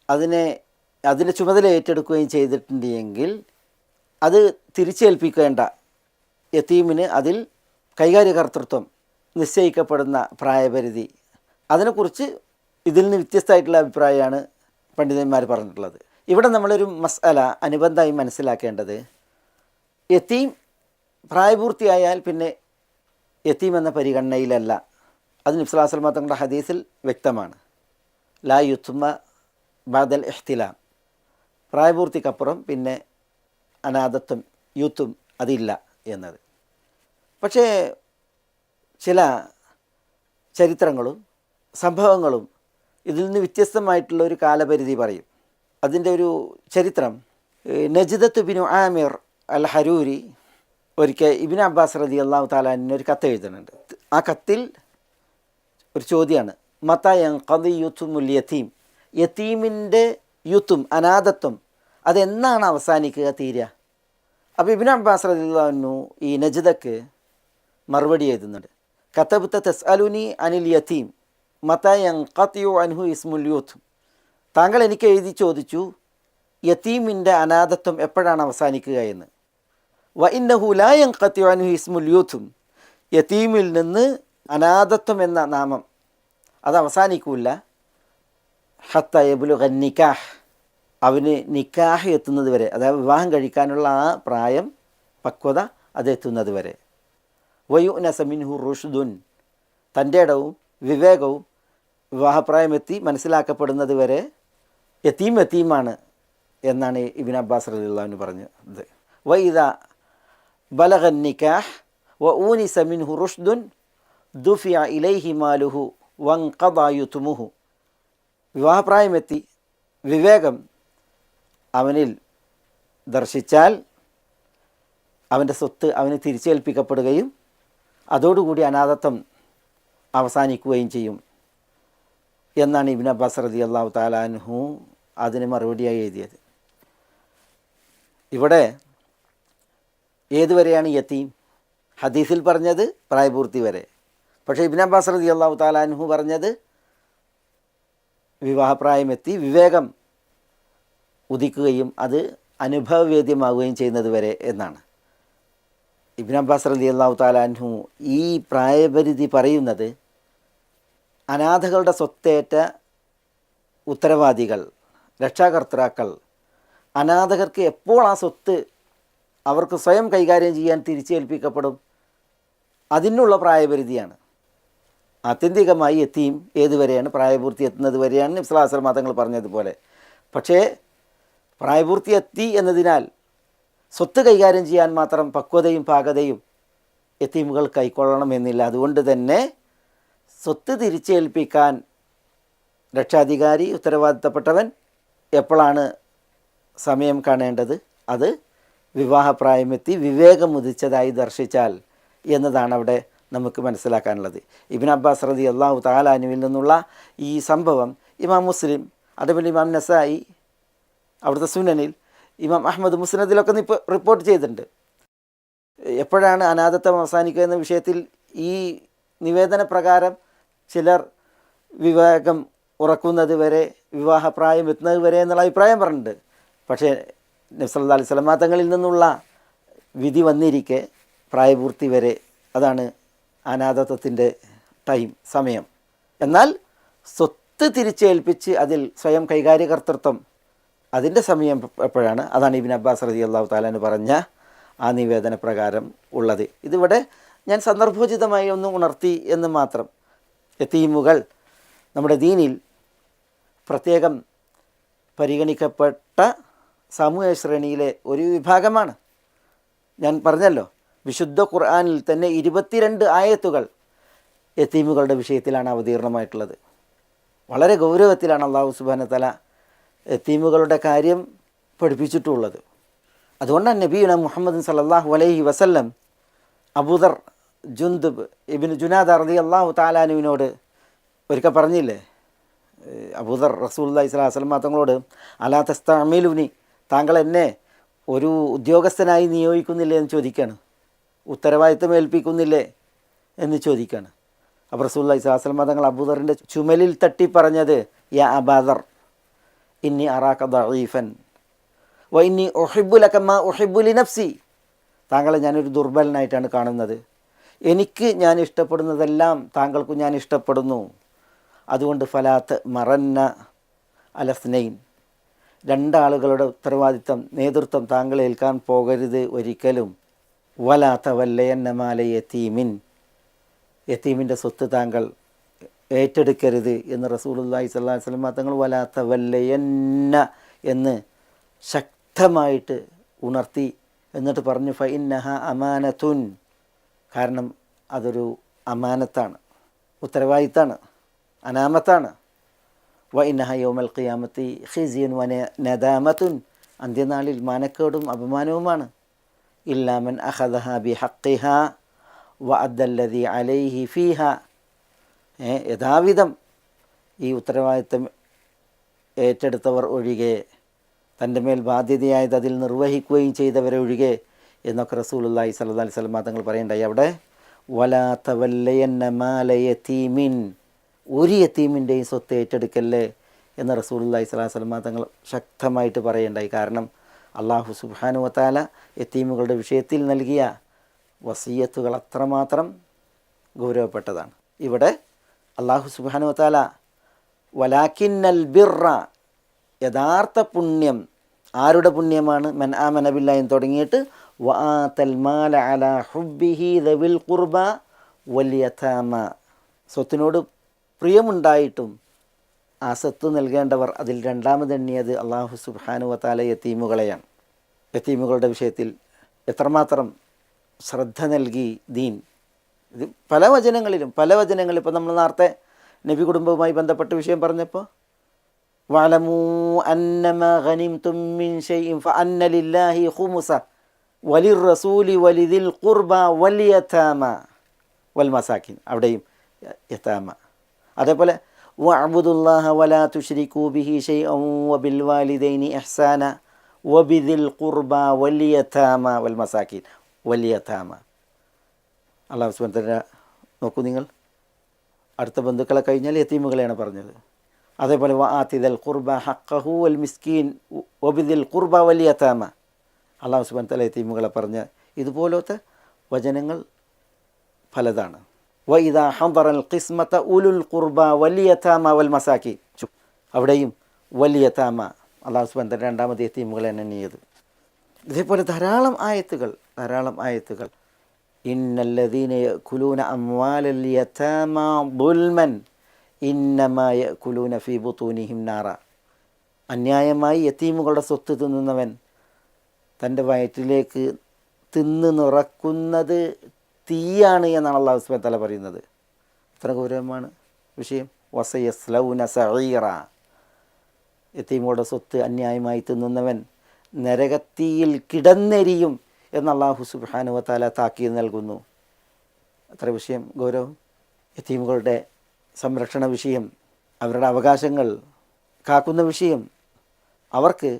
അതിൻ്റെ ചുമതല ഏറ്റെടുക്കുകയും ചെയ്തിട്ടുണ്ടെങ്കിൽ അത് തിരിച്ചേൽപ്പിക്കേണ്ട യതീമിന് അതിൽ കൈകാര്യകർത്തൃത്വം നിശ്ചയിക്കപ്പെടുന്ന പ്രായപരിധി, അതിനെക്കുറിച്ച് ഇതിൽ നിന്ന് വ്യത്യസ്തമായിട്ടുള്ള അഭിപ്രായമാണ് പണ്ഡിതന്മാർ പറഞ്ഞിട്ടുള്ളത്. ഇവിടെ നമ്മളൊരു മസ്അല അനുബന്ധമായി മനസ്സിലാക്കേണ്ടത്, യതീം പ്രായപൂർത്തിയായാൽ പിന്നെ യതീം എന്ന പരിഗണനയിലല്ല. അത് നബി സല്ലല്ലാഹു അലൈഹി വസല്ലം തങ്ങളുടെ ഹദീസിൽ വ്യക്തമാണ്. ലാ യുത്മ ബഅദൽ ഇഹ്തിലാം, പ്രായപൂർത്തിക്കപ്പുറം പിന്നെ അനാഥത്വം, യൂത്തും അതില്ല എന്നത്. പക്ഷേ ചില ചരിത്രങ്ങളും സംഭവങ്ങളും ഇതിൽ നിന്ന് വ്യത്യസ്തമായിട്ടുള്ള ഒരു കാലപരിധി പറയും. അതിൻ്റെ ഒരു ചരിത്രം, നജ്ദത്ത് ബിനു ആമിർ അൽ ഹരൂരി ഒരിക്കൽ ഇബ്നു അബ്ബാസ് റളിയല്ലാഹു തആല അൻഹു ഒരു കത്ത് എഴുതുന്നുണ്ട്. ആ കത്തിൽ ഒരു ചോദ്യമാണ്, മതാ യൻഖദി യുത്മുൽ യതീം, യതീമിൻ്റെ യുത്തും അനാഥത്വം അതെന്നാണ് അവസാനിക്കുക, തീരുക? അപ്പോൾ ഇബ്നു അബ്ബാസ് റളിയല്ലാഹു അൻഹു ഈ നജ്ദക്ക് മറുപടി എഴുതുന്നുണ്ട്, കതബ്ത തസ്അലുനി അനിൽ യതീം മതാ യൻഖതിഉ അൻഹു ഇസ്മുൽ യൂത്ത്. താങ്കൾ എനിക്ക് എഴുതി ചോദിച്ചു യതീമിൻ്റെ അനാഥത്വം എപ്പോഴാണ് അവസാനിക്കുക എന്ന്. വ ഇന്നഹു ലാ യൻഖതിഉ അൻഹു ഇസ്മുൽ യൂത്തും, യതീമിൽ നിന്ന് അനാഥത്വം എന്ന നാമം അത് അവസാനിക്കില്ല, ഹത്ത യബ്ലുഗ നിക്കാഹ്, അവന് നിക്കാഹ് എത്തുന്നത് വരെ, അതായത് വിവാഹം കഴിക്കാനുള്ള ആ പ്രായം, പക്വത അതെത്തുന്നത് വരെ. വയുനസ മിൻഹു റുഷ്ദുൻ, തൻ്റെ ഇടവും വിവേകവും വിവാഹപ്രായമെത്തി മനസ്സിലാക്കപ്പെടുന്നത് വരെ യതീമാണ് എന്നാണ് ഇബ്നു അബ്ബാസ് റളിയല്ലാഹു അൻഹു പറഞ്ഞത്. വഇദാ ബലഗ നിക്കാഹ് വഊനിസ മിൻഹു റുഷ്ദുൻ ദുഫിഅ ഇലൈഹി മാലുഹു വൻഖദാ യുത്മുഹു, വിവാഹപ്രായമെത്തി വിവേകം അവനിൽ ദർശിച്ചാൽ അവൻ്റെ സ്വത്ത് അവന് തിരിച്ചേൽപ്പിക്കപ്പെടുകയും അതോടുകൂടി അനാഥത്വം അവസാനിക്കുകയും ചെയ്യും എന്നാണ് ഇബ്നു അബ്ബാസ് റളിയല്ലാഹു തആല അൻഹു അതിന് മറുപടിയായി എഴുതിയത്. ഇവിടെ ഏതുവരെയാണ് യതീം? ഹദീസിൽ പറഞ്ഞത് പ്രായപൂർത്തി വരെ. പക്ഷേ ഇബ്നു അബ്ബാസ് റളിയല്ലാഹു തആല അൻഹു പറഞ്ഞത് വിവാഹപ്രായമെത്തി വിവേകം ഉദിക്കുകയും അത് അനുഭവവേദ്യമാവുകയും ചെയ്യുന്നത് വരെ എന്നാണ്. ഇബ്നു അബ്ബാസ് റളിയല്ലാഹു തആല അൻഹു ഈ പ്രായപരിധി പറയുന്നത് അനാഥകളുടെ സ്വത്തേറ്റ ഉത്തരവാദികൾ, രക്ഷാകർത്താക്കൾ, അനാഥകർക്ക് എപ്പോൾ ആ സ്വത്ത് അവർക്ക് സ്വയം കൈകാര്യം ചെയ്യാൻ തിരിച്ചേൽപ്പിക്കപ്പെടും, അതിനുള്ള പ്രായപരിധിയാണ്. ആത്യന്തികമായി യതീം ഏതുവരെയാണ്? പ്രായപൂർത്തി എത്തുന്നത് വരെയാണ് നബി സല്ലല്ലാഹു അലൈഹി വസല്ലം തങ്ങൾ പറഞ്ഞതുപോലെ. പക്ഷേ പ്രായപൂർത്തി എത്തി എന്നതിനാൽ സ്വത്ത് കൈകാര്യം ചെയ്യാൻ മാത്രം പക്വതയും പാകതയും യതീമുകൾ കൈക്കൊള്ളണമെന്നില്ല. അതുകൊണ്ട് തന്നെ സ്വത്ത് തിരിച്ചേൽപ്പിക്കാൻ രക്ഷാധികാരി, ഉത്തരവാദിത്തപ്പെട്ടവൻ എപ്പോഴാണ് സമയം കാണേണ്ടത്? അത് വിവാഹപ്രായമെത്തി വിവേകം ഉദിച്ചതായി ദർശിച്ചാൽ എന്നതാണ് അവിടെ നമുക്ക് മനസ്സിലാക്കാനുള്ളത്. ഇബ്നു അബ്ബാസ് റളിയല്ലാഹു തആല അൻഹുവിൽ നിന്നുള്ള ഈ സംഭവം ഇമാം മുസ്ലിം, അതേപോലെ ഇമാം നസായി അവിടുത്തെ സുനനിൽ, ഇമാം അഹ്മദ് മുസ്നദിലൊക്കെ റിപ്പോർട്ട് ചെയ്തിട്ടുണ്ട്. എപ്പോഴാണ് അനാഥത്വം അവസാനിക്കുക എന്ന വിഷയത്തിൽ ഈ നിവേദന പ്രകാരം ചിലർ വിവേകം ഉറക്കുന്നത് വരെ, വിവാഹപ്രായം എത്തുന്നത് വരെ എന്നുള്ള അഭിപ്രായം പറഞ്ഞിട്ടുണ്ട്. പക്ഷേ നബി സല്ലല്ലാഹു അലൈഹി വസല്ലം തങ്ങളിൽ നിന്നുള്ള വിധി വന്നിരിക്കെ പ്രായപൂർത്തി വരെ, അതാണ് അനാഥത്വത്തിൻ്റെ സമയം. എന്നാൽ സ്വത്ത് തിരിച്ചേൽപ്പിച്ച് അതിൽ സ്വയം കൈകാര്യകർത്തൃത്വം, അതിൻ്റെ സമയം എപ്പോഴാണ്? അതാണ് ഇബ്നു അബ്ബാസ് റളിയല്ലാഹു തആല അൻഹു പറഞ്ഞ ആ നിവേദന പ്രകാരം ഉള്ളത്. ഇതിവിടെ ഞാൻ സന്ദർഭോചിതമായി ഒന്ന് ഉണർത്തി എന്ന് മാത്രം. യതീമുകൾ നമ്മുടെ ദീനിൽ പ്രത്യേകം പരിഗണിക്കപ്പെട്ട സാമൂഹ്യ ശ്രേണിയിലെ ഒരു വിഭാഗമാണ്. ഞാൻ പറഞ്ഞല്ലോ, വിശുദ്ധ ഖുർആനിൽ തന്നെ 22 ആയത്തുകൾ യതീമുകളുടെ വിഷയത്തിലാണ് അവതീർണമായിട്ടുള്ളത്. വളരെ ഗൗരവത്തിലാണ് അല്ലാഹു സുബ്ഹാനഹു വ തആല യതീമുകളുടെ കാര്യം പഠിപ്പിച്ചിട്ടുള്ളത്. അതുകൊണ്ടാണ് നബിയുന മുഹമ്മദ് സല്ലല്ലാഹു അലൈഹി വസല്ലം അബൂദർ ജുന്ദുബ് ഇബ്നു ജുനാദ റളിയല്ലാഹു തആല അൻഹുവിനോട് ഒരിക്കൽ പറഞ്ഞില്ലേ, അബൂദർ റസൂലുള്ളാഹി സ്വല്ലല്ലാഹു അലൈഹി വസല്ലം തങ്ങളോട്, അലാ തസ്തഅമിലുനി, താങ്കൾ എന്നെ ഒരു ഉദ്യോഗസ്ഥനായി നിയോഗിക്കുന്നില്ലേ എന്ന് ചോദിക്കുകയാണ്, ഉത്തരവാദിത്തം ഏൽപ്പിക്കുന്നില്ലേ എന്ന് ചോദിക്കുകയാണ്. അപ്പോൾ റസൂലുള്ളാഹി സ്വല്ലല്ലാഹു അലൈഹി വസല്ലം തങ്ങൾ അബൂദറിൻ്റെ ചുമലിൽ തട്ടി പറഞ്ഞത്, യാ അബാദർ ഇന്നി അറാക ദഈഫൻ വ ഇന്നി ഉഹിബ്ബു ലക മാ ഉഹിബ്ബു ലിനഫ്സി, താങ്കളെ ഞാനൊരു ദുർബലനായിട്ടാണ് കാണുന്നത്, എനിക്ക് ഞാൻ ഇഷ്ടപ്പെടുന്നതെല്ലാം താങ്കൾക്കും ഞാൻ ഇഷ്ടപ്പെടുന്നു. അതുകൊണ്ട് ഫലാത്ത് മറന്ന അലസ്നൈൻ, രണ്ടാളുകളുടെ ഉത്തരവാദിത്തം, നേതൃത്വം താങ്കൾ ഏൽക്കാൻ പോകരുത് ഒരിക്കലും. വലാ തവല്ലയന്ന മാല യതീമിൻ, യതീമിൻ്റെ സ്വത്ത് താങ്കൾ ഏറ്റെടുക്കരുത് എന്ന് റസൂലുള്ളാഹി സ്വല്ലല്ലാഹു അലൈഹി വസല്ലം തങ്ങൾ വലാ തവല്ലയന്ന എന്ന് ശക്തമായിട്ട് ഉണർത്തി. എന്നിട്ട് പറഞ്ഞു, ഫഇന്നഹ അമാനത്തുൻ, കാരണം അതൊരു അമാനത്താണ്, ഉത്തരവാദിത്താണ്, അനാമത്താണ്. വഇന്നഹ യൗമൽ ഖിയാമത്തി ഖിസ്യൻ വ നദാമത്തുൻ, അന്ത്യനാളിൽ മാനക്കേടും അപമാനവുമാണ്. ഇല്ലാ മൻ അഖദഹ ബിഹഖിഹാ വ അദ്ദല്ലദി അലൈഹി ഫീഹ, യഥാവിധം ഈ ഉത്തരവാദിത്തം ഏറ്റെടുത്തവർ ഒഴികെ, തൻ്റെ മേൽ ബാധ്യതയായത് അതിൽ നിർവഹിക്കുകയും ചെയ്തവരെ ഒഴികെ എന്നൊക്കെ റസൂലുള്ളാഹി സ്വല്ലല്ലാഹു അലൈഹി വസല്ലം തങ്ങൾ പറയണ്ടായി. അവിടെ വലാ തവല്ലയന്ന മാല യതീമിൻ, ഒരു യതീമിൻ്റെയും സ്വത്ത് ഏറ്റെടുക്കല്ലേ എന്ന് റസൂലുള്ളാഹി സ്വല്ലല്ലാഹു അലൈഹി വസല്ലം തങ്ങൾ ശക്തമായിട്ട് പറയണ്ടായി. കാരണം അല്ലാഹു സുബ്ഹാനഹു വ തആല യതീമുകളുടെ വിഷയത്തിൽ നൽകിയ വസിയ്യത്തുകൾ അത്രമാത്രം ഗൗരവപ്പെട്ടതാണ്. ഇവിടെ അല്ലാഹു സുബ്ഹാനഹു വ തആല വലാകിന്നൽ ബിർറ, യഥാർത്ഥ പുണ്യം ആരുടെ പുണ്യമാണ്? മൻ ആമന ബില്ലാഹി തുടങ്ങിയിട്ട് വആതൽ മാല അലാ ഹുബ്ബിഹി ദവിൽ ഖുർബ വൽ യതാമ, സ്വത്തിനോട് പ്രിയമുണ്ടായിട്ടും ആ സ്വത്ത് നൽകേണ്ടവർ, അതിൽ രണ്ടാമതെണ്ണിയത് അല്ലാഹു സുബ്ഹാനഹു വ തആല യതീമുകളെയാണ്. യതീമുകളുടെ വിഷയത്തിൽ എത്രമാത്രം ശ്രദ്ധ നൽകി ദീൻ. ഇത് പല വചനങ്ങളിലും ഇപ്പോൾ നമ്മൾ നേരത്തെ നബി കുടുംബവുമായി ബന്ധപ്പെട്ട വിഷയം പറഞ്ഞപ്പോൾ വഅലമൂ അന്നമാ ഗനിംതും മിൻ ശൈഇൻ ഫഅന്ന ലില്ലാഹി ഖുമുസ വലിർറസൂലി വലിദിൽ ഖുർബ വൽ യതാമ വൽ മസാകിൻ, അവിടെയും യതാമ. അതേപോലെ വഅബ്ദുല്ലാഹ വലാ തുശ്രികൂ ബിഹി ശൈഅൻ വബിൽ വാലിദൈനി ഇഹ്സാന വബിദിൽ ഖുർബ വൽ യതാമ വൽ മസാകിൻ വൽ യതാമ. അല്ലാഹു സുബ്ഹാനഹു വ തആല നോക്കൂ, നിങ്ങൾ അടുത്ത ബന്ധുക്കളെ കഴിഞ്ഞാൽ യതീമുകളെയാണ് പറഞ്ഞത്. അതേപോലെ വആതിദൽ ഖുർബ ഹഖഹു വൽ മിസ്കീൻ വബിദിൽ ഖുർബ വൽ യതാമ, അല്ലാഹു സുബ്ഹാനഹു വ തആല യതീമുകളെ പറഞ്ഞ ഇതുപോലത്തെ വചനങ്ങൾ പലതാണ്. വഇദാ ഹദറൽ ഖിസ്മത ഉലുൽ ഖുർബ വൽ യതാമ വൽ മസാകിൻ, അവിടെയും വൽ യതാമ, അല്ലാഹു സുബ്ഹാനഹു വ തആല രണ്ടാമത്തെ യതീമുകളെയാണ് എണ്ണിയത്. ഇതേപോലെ ധാരാളം ആയത്തുകൾ ഇന്നല്ലദീന യഅകുലൂന അംവാലൽ യതാമ ദുൽമൻ ഇന്നമാ യഅകുലൂന ഫീ ബുതൂനിഹിം നാറ, അന്യായമായി യതീമുകളുടെ സ്വത്ത് തിന്നുന്നവൻ തൻ്റെ വയറ്റിലേക്ക് തിന്ന് നിറക്കുന്നത് തീയാണ് എന്നാണ് അല്ലാഹു സുബ്ഹാനഹു വ തആല പറയുന്നത്. എത്ര ഗൗരവമാണ് വിഷയം. വസയസ്ലൗന സഈറ, യതീമുകളുടെ സ്വത്ത് അന്യായമായി തിന്നുന്നവൻ നരകത്തീയിൽ കിടന്നെരിയും എന്ന് അല്ലാഹു സുബ്ഹാനഹു വ തആല താക്കീത് നൽകുന്നു. എത്ര വിഷയം ഗൗരവം. യതീമുകളുടെ സംരക്ഷണ വിഷയം, അവരുടെ അവകാശങ്ങൾ കാക്കുന്ന വിഷയം, അവർക്ക്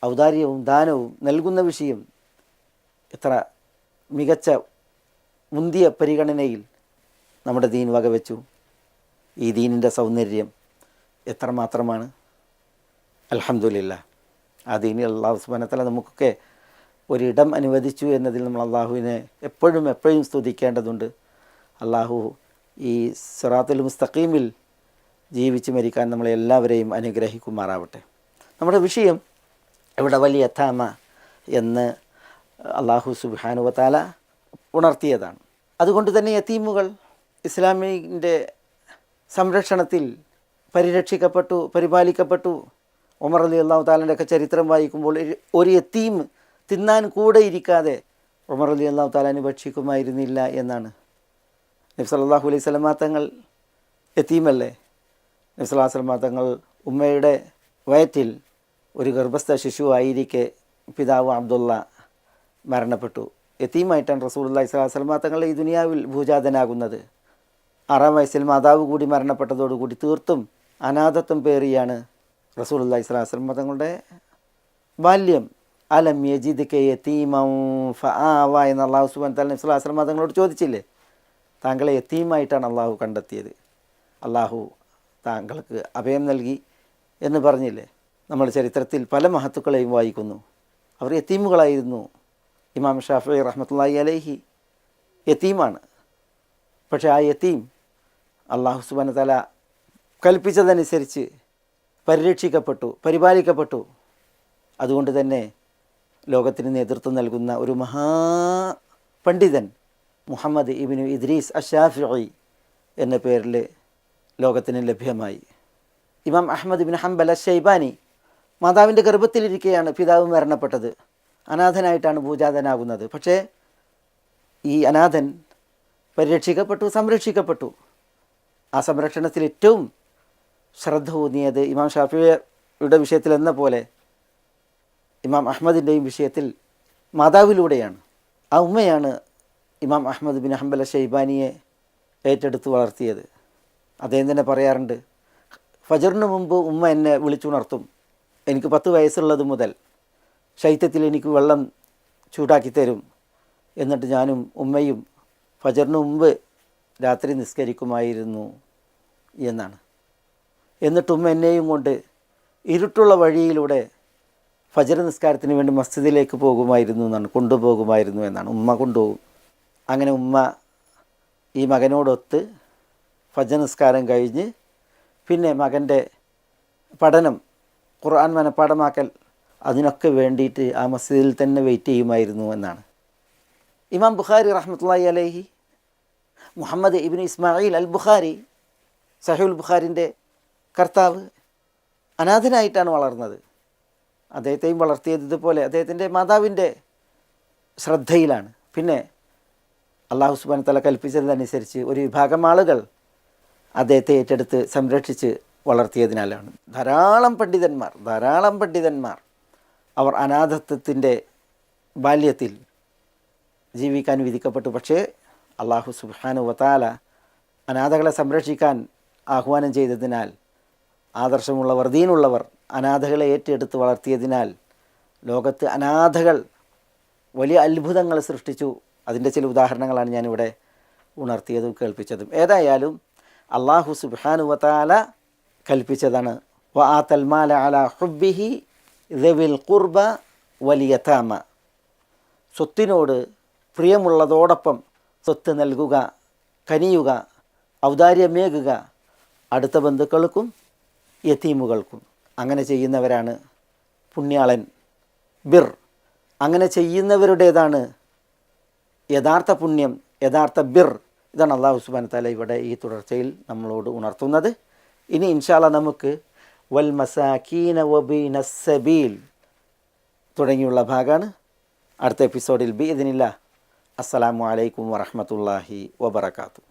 ഔദാര്യവും ദാനവും നൽകുന്ന വിഷയം എത്ര മികച്ച മുന്തിയ പരിഗണനയിൽ നമ്മുടെ ദീൻ വകവെച്ചു. ഈ ദീനിൻ്റെ സൗന്ദര്യം എത്രമാത്രമാണ്. അൽഹംദുലില്ലാഹ്, ആ ദീനിൽ അല്ലാഹു സുബ്ഹാനഹു വ തആല നമുക്കൊക്കെ ഒരിടം അനുവദിച്ചു എന്നതിൽ നമ്മൾ അള്ളാഹുവിനെ എപ്പോഴും സ്തുതിക്കേണ്ടതുണ്ട്. അള്ളാഹു ഈ സിറാത്തുൽ മുസ്തഖീമിൽ ജീവിച്ച് മരിക്കാൻ നമ്മളെല്ലാവരെയും അനുഗ്രഹിക്കുമാറാവട്ടെ. നമ്മുടെ വിഷയം ഇവിടെ വലിയ യതാമ എന്ന് അള്ളാഹു സുബ്ഹാനഹു വ തആല ഉണർത്തിയതാണ്. അതുകൊണ്ട് തന്നെ യതീമുകൾ ഇസ്ലാമിൻ്റെ സംരക്ഷണത്തിൽ പരിരക്ഷിക്കപ്പെട്ടു, പരിപാലിക്കപ്പെട്ടു. ഉമർ റളിയല്ലാഹു തആലയുടെ ഒക്കെ ചരിത്രം വായിക്കുമ്പോൾ ഒരു യതീം തിന്നാൻ കൂടെ ഇരിക്കാതെ ഉമർ റളിയല്ലാഹു തആല ഭക്ഷിക്കുമായിരുന്നില്ല എന്നാണ്. നബി സല്ലല്ലാഹു അലൈഹി വസല്ലമ തങ്ങൾ യതീമല്ലേ. നബി സല്ലല്ലാഹു അലൈഹി വസല്ലമ തങ്ങൾ ഉമ്മയുടെ വയറ്റിൽ ഒരു ഗർഭസ്ഥ ശിശുവായിരിക്കെ പിതാവ് അബ്ദുള്ള മരണപ്പെട്ടു. യതീമായിട്ടാണ് റസൂലുള്ളാഹി സ്വല്ലല്ലാഹു അലൈഹി വസല്ലമ തങ്ങൾ ഈ ദുനിയാവിൽ ഭൂജാതനാകുന്നത്. 6-ാം വയസ്സിൽ മാതാവ് കൂടി മരണപ്പെട്ടതോടുകൂടി തീർത്തും അനാഥത്വം പേറിയാണ് റസൂലുള്ളാഹി സ്വല്ലല്ലാഹു അലൈഹി വസല്ലമ തങ്ങളുടെ ബാല്യം. അലം യജിദ്ക യതീമൻ ഫആവ എന്ന് അല്ലാഹു സുബ്ഹാനഹു വ തആല നബി സ്വല്ലല്ലാഹു അലൈഹി വസല്ലമ തങ്ങളോട് ചോദിച്ചില്ലേ? താങ്കളെ യതീമായിട്ടാണ് അള്ളാഹു കണ്ടെത്തിയത്, അള്ളാഹു താങ്കൾക്ക് അഭയം നൽകി എന്ന് പറഞ്ഞില്ലേ? നമ്മൾ ചരിത്രത്തിൽ പല മഹത്തുക്കളെയും വായിക്കുന്നു. അവർ യതീമുകളായിരുന്നു. ഇമാം ഷാഫിഈ റഹ്മത്തുള്ളാഹി അലൈഹി യതീമാണ്. പക്ഷേ ആ യതീം അല്ലാഹു സുബ്ഹാനഹു വ തആല കൽപ്പിച്ചതനുസരിച്ച് പരിരക്ഷിക്കപ്പെട്ടു, പരിപാലിക്കപ്പെട്ടു. അതുകൊണ്ട് തന്നെ ലോകത്തിന് നേതൃത്വം നൽകുന്ന ഒരു മഹാപണ്ഡിതൻ മുഹമ്മദ് ഇബ്നു ഇദ്രീസ് അശ്ശാഫിഈ എന്ന പേരിൽ ലോകത്തിന് ലഭ്യമായി. ഇമാം അഹ്മദ് ഇബ്നു ഹംബൽ അശ്ശൈബാനി മാതാവിൻ്റെ ഗർഭത്തിലിരിക്കെയാണ് പിതാവ് മരണപ്പെട്ടത്. അനാഥനായിട്ടാണ് ഭൂജാതനാകുന്നത്. പക്ഷേ ഈ അനാഥൻ പരിരക്ഷിക്കപ്പെട്ടു, സംരക്ഷിക്കപ്പെട്ടു. ആ സംരക്ഷണത്തിൽ ഏറ്റവും ശ്രദ്ധ ഊന്നിയത് ഇമാം ഷാഫിഈയുടെ വിഷയത്തിൽ എന്ന പോലെ ഇമാം അഹ്മദിൻ്റെയും വിഷയത്തിൽ മാതാവിലൂടെയാണ്. ആ ഉമ്മയാണ് ഇമാം അഹ്മദ് ബിൻ ഹംബൽ ഷൈബാനിയെ ഏറ്റെടുത്ത് വളർത്തിയത്. അദ്ദേഹം തന്നെ പറയാറുണ്ട്, ഫജറിന് മുമ്പ് ഉമ്മ എന്നെ വിളിച്ചുണർത്തും. എനിക്ക് 10 വയസ്സുള്ളത് മുതൽ ശൈത്യത്തിൽ എനിക്ക് വെള്ളം ചൂടാക്കി തരും. എന്നിട്ട് ഞാനും ഉമ്മയും ഫജറിന് മുമ്പ് രാത്രി നിസ്കരിക്കുമായിരുന്നു എന്നാണ്. എന്നിട്ട് ഉമ്മ എന്നെയും കൊണ്ട് ഇരുട്ടുള്ള വഴിയിലൂടെ ഫജർ നിസ്കാരത്തിന് വേണ്ടി മസ്ജിദിലേക്ക് പോകുമായിരുന്നു എന്നാണ്, കൊണ്ടുപോകുമായിരുന്നു എന്നാണ്. ഉമ്മ കൊണ്ടുപോകും. അങ്ങനെ ഉമ്മ ഈ മകനോടൊത്ത് ഫജർ നിസ്കാരം കഴിഞ്ഞ് പിന്നെ മകൻ്റെ പഠനം, ഖുർആൻ മനപ്പാഠമാക്കൽ, അതിനൊക്കെ വേണ്ടിയിട്ട് ആ മസ്ജിദിൽ തന്നെ വെയിറ്റ് ചെയ്യുമായിരുന്നു എന്നാണ്. ഇമാം ബുഖാരി റഹ്മത്തുള്ളാഹി അലൈഹി, മുഹമ്മദ് ഇബ്നു ഇസ്മായിൽ അൽ ബുഖാരി, സഹീഹുൽ ബുഖാരിൻ്റെ കർത്താവ്, അനാഥനായിട്ടാണ് വളർന്നത്. അദ്ദേഹത്തെയും വളർത്തിയത് ഇതുപോലെ അദ്ദേഹത്തിൻ്റെ മാതാവിൻ്റെ ശ്രദ്ധയിലാണ്. പിന്നെ അല്ലാഹു സുബ്ഹാനഹു വ തആല കൽപ്പിച്ചതനുസരിച്ച് ഒരു വിഭാഗം ആളുകൾ അദ്ദേഹത്തെ ഏറ്റെടുത്ത് സംരക്ഷിച്ച് വളർത്തിയതിനാലാണ്. ധാരാളം പണ്ഡിതന്മാർ അവർ അനാഥത്വത്തിൻ്റെ ബാല്യത്തിൽ ജീവിക്കാൻ വിധിക്കപ്പെട്ടു. പക്ഷേ അല്ലാഹു സുബ്ഹാനഹു വ തആല അനാഥകളെ സംരക്ഷിക്കാൻ ആഹ്വാനം ചെയ്തതിനാൽ, ആദർശമുള്ളവർ, ദീനുള്ളവർ അനാഥകളെ ഏറ്റെടുത്ത് വളർത്തിയതിനാൽ ലോകത്ത് അനാഥകൾ വലിയ അത്ഭുതങ്ങൾ സൃഷ്ടിച്ചു. അതിൻ്റെ ചില ഉദാഹരണങ്ങളാണ് ഞാനിവിടെ ഉണർത്തിയതും കേൾപ്പിച്ചതും. ഏതായാലും അല്ലാഹു സുബ്ഹാനഹു വ തആല കൽപ്പിച്ചതാണ്, വആതൽ മാല അലാ ഹുബ്ബിഹി ദവിൽ ഖുർബ വൽ യതാമ. സ്വത്തിനോട് പ്രിയമുള്ളതോടൊപ്പം സ്വത്ത് നൽകുക, കനിയുക, ഔദാര്യമേകുക അടുത്ത ബന്ധുക്കൾക്കും യതീമുകൾക്കും. അങ്ങനെ ചെയ്യുന്നവരാണ് പുണ്യാളൻ, ബിർ. അങ്ങനെ ചെയ്യുന്നവരുടേതാണ് യഥാർത്ഥ പുണ്യം, യഥാർത്ഥ ബിർ. ഇതാണ് അല്ലാഹു സുബ്ഹാനഹു വ തആല ഇവിടെ ഈ തുടർച്ചയിൽ നമ്മളോട് ഉണർത്തുന്നത്. ഇനി ഇൻഷാ അല്ലാഹ് നമുക്ക് വൽ മസാകീന വബീന സബീൽ തുടങ്ങിയുള്ള ഭാഗമാണ്. അടുത്ത എപ്പിസോഡിൽ ബിഇദ്നില്ലാഹ്. അസ്സലാമു അലൈക്കും വറഹ്മത്തുള്ളാഹി വബറകാതുഹു.